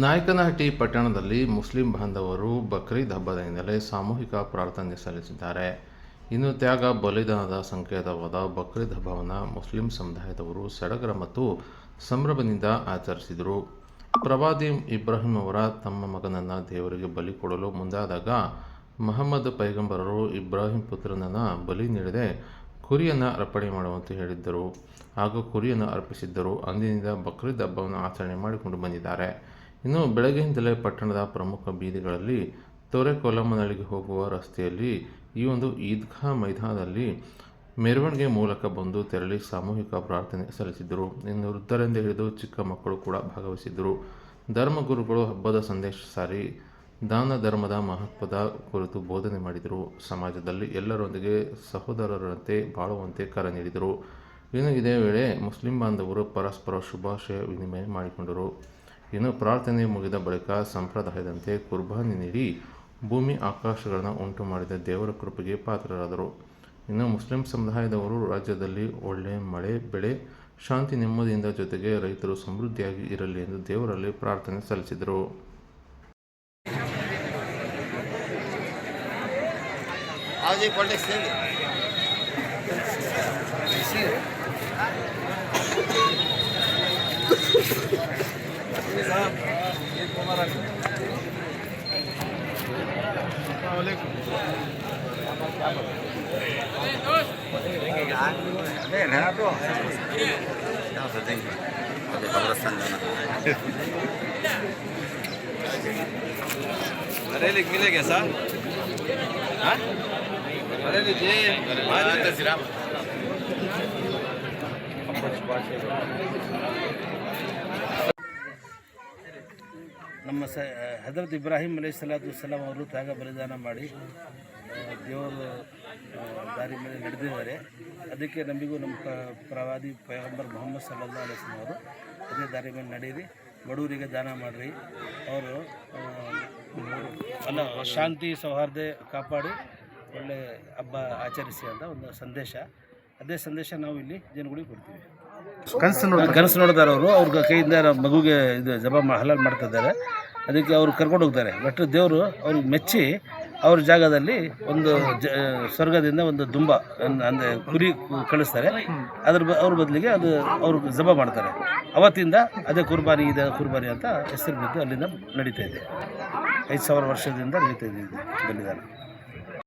ನಾಯಕನಹಟ್ಟಿ ಪಟ್ಟಣದಲ್ಲಿ ಮುಸ್ಲಿಂ ಬಾಂಧವರು ಬಕ್ರೀದ್ ಹಬ್ಬದ ಹಿನ್ನೆಲೆ ಸಾಮೂಹಿಕ ಪ್ರಾರ್ಥನೆ ಸಲ್ಲಿಸಿದ್ದಾರೆ. ಇನ್ನು ತ್ಯಾಗ ಬಲಿದಾನದ ಸಂಕೇತವಾದ ಬಕ್ರೀದ್ ಹಬ್ಬವನ್ನು ಮುಸ್ಲಿಂ ಸಮುದಾಯದವರು ಸಡಗರ ಮತ್ತು ಸಂಭ್ರಮದಿಂದ ಆಚರಿಸಿದರು. ಪ್ರವಾದಿ ಇಬ್ರಾಹಿಂ ಅವರ ತಮ್ಮ ಮಗನನ್ನು ದೇವರಿಗೆ ಬಲಿ ಕೊಡಲು ಮುಂದಾದಾಗ ಮಹಮ್ಮದ್ ಪೈಗಂಬರರು ಇಬ್ರಾಹಿಂ ಪುತ್ರನನ್ನು ಬಲಿ ನೀಡದೆ ಕುರಿಯನ್ನು ಅರ್ಪಣೆ ಮಾಡುವಂತೆ ಹೇಳಿದ್ದರು ಹಾಗೂ ಕುರಿಯನ್ನು ಅರ್ಪಿಸಿದ್ದರು. ಅಂದಿನಿಂದ ಬಕ್ರೀದ್ ಹಬ್ಬವನ್ನು ಆಚರಣೆ ಮಾಡಿಕೊಂಡು ಬಂದಿದ್ದಾರೆ. ಇನ್ನು ಬೆಳಗ್ಗೆಯಿಂದಲೇ ಪಟ್ಟಣದ ಪ್ರಮುಖ ಬೀದಿಗಳಲ್ಲಿ ತೊರೆಕೊಲ್ಲಮ್ಮನಹಳ್ಳಿಗೆ ಹೋಗುವ ರಸ್ತೆಯಲ್ಲಿ ಈ ಒಂದು ಈದ್ಗಾ ಮೈದಾನದಲ್ಲಿ ಮೆರವಣಿಗೆ ಮೂಲಕ ಬಂದು ತೆರಳಿ ಸಾಮೂಹಿಕ ಪ್ರಾರ್ಥನೆ ಸಲ್ಲಿಸಿದರು. ಇನ್ನು ವೃದ್ಧರಿಂದ ಹಿಡಿದು ಚಿಕ್ಕ ಮಕ್ಕಳು ಕೂಡ ಭಾಗವಹಿಸಿದ್ದರು. ಧರ್ಮಗುರುಗಳು ಹಬ್ಬದ ಸಂದೇಶ ಸಾರಿ ದಾನ ಧರ್ಮದ ಮಹತ್ವದ ಕುರಿತು ಬೋಧನೆ ಮಾಡಿದರು. ಸಮಾಜದಲ್ಲಿ ಎಲ್ಲರೊಂದಿಗೆ ಸಹೋದರರಂತೆ ಬಾಳುವಂತೆ ಕರೆ ನೀಡಿದರು. ಇನ್ನು ಇದೇ ವೇಳೆ ಮುಸ್ಲಿಂ ಬಾಂಧವರು ಪರಸ್ಪರ ಶುಭಾಶಯ ವಿನಿಮಯ ಮಾಡಿಕೊಂಡರು. ಇನ್ನು ಪ್ರಾರ್ಥನೆ ಮುಗಿದ ಬಳಿಕ ಸಂಪ್ರದಾಯದಂತೆ ಕುರ್ಬಾನಿ ನೀಡಿ ಭೂಮಿ ಆಕಾಶಗಳನ್ನು ಉಂಟು ಮಾಡಿದ ದೇವರ ಕೃಪೆಗೆ ಪಾತ್ರರಾದರು. ಇನ್ನು ಮುಸ್ಲಿಂ ಸಮುದಾಯದವರು ರಾಜ್ಯದಲ್ಲಿ ಒಳ್ಳೆಯ ಮಳೆ ಬೆಳೆ ಶಾಂತಿ ನೆಮ್ಮದಿಯಿಂದ ಜೊತೆಗೆ ರೈತರು ಸಮೃದ್ಧಿಯಾಗಿ ಇರಲಿ ಎಂದು ದೇವರಲ್ಲಿ ಪ್ರಾರ್ಥನೆ ಸಲ್ಲಿಸಿದರು. बरेली मिलेगा सर? हाँ? बरेली जी ನಮ್ಮ ಹಜರತ್ ಇಬ್ರಾಹಿಂ ಅಲೈಹಿಸ್ಸಲಾಂ ಅವರು ತ್ಯಾಗ ಬಲಿದಾನ ಮಾಡಿ ದೇವರ ದಾರಿ ಮೇಲೆ ನಡೆದಿದ್ದಾರೆ. ಅದಕ್ಕೆ ನಮಗೂ ನಮ್ಮ ಪ್ರವಾದಿ ಪೈಗಂಬರ್ ಮೊಹಮ್ಮದ್ ಸಲ್ಲಲ್ಲಾಹು ಅಲೈಹಿ ವಸಲ್ಲಂ ಅವರು ಅದೇ ದಾರಿ ಮೇಲೆ ನಡೀರಿ, ಬಡವರಿಗೆ ದಾನ ಮಾಡಿರಿ, ಅವರು ಶಾಂತಿ ಸೌಹಾರ್ದ ಕಾಪಾಡಿ ಒಳ್ಳೆ ಹಬ್ಬ ಆಚರಿಸಿ ಅಂತ ಒಂದು ಸಂದೇಶ. ಅದೇ ಸಂದೇಶ ನಾವು ಇಲ್ಲಿ ಜನಗಳಿಗೆ ಕೊಡ್ತೀವಿ. ಕನಸು ನೋಡಿದಾರೆ ಅವರು, ಅವ್ರ ಕೈಯಿಂದ ಮಗುಗೆ ಇದು ಜಬಾ ಹಲಾಲ್ ಮಾಡ್ತಾ ಇದ್ದಾರೆ. ಅದಕ್ಕೆ ಅವರು ಕರ್ಕೊಂಡು ಹೋಗ್ತಾರೆ. ಬಟ್ ದೇವರು ಅವ್ರಿಗೆ ಮೆಚ್ಚಿ ಅವ್ರ ಜಾಗದಲ್ಲಿ ಒಂದು ಸ್ವರ್ಗದಿಂದ ಒಂದು ದುಂಬ ಅಂದರೆ ಕುರಿ ಕಳಿಸ್ತಾರೆ. ಅವ್ರ ಬದಲಿಗೆ ಅದು ಅವರು ಜಬಾ ಮಾಡ್ತಾರೆ. ಅವತ್ತಿಂದ ಅದೇ ಕುರ್ಬಾನಿ ಕುರ್ಬಾನಿ ಅಂತ ಹೆಸರು ಬಿದ್ದು ಅಲ್ಲಿಂದ ನಡೀತಾ ಇದೆ. 5000 ವರ್ಷದಿಂದ ನಡೀತಾ ಇದೆ ಬಲಿದಾನ.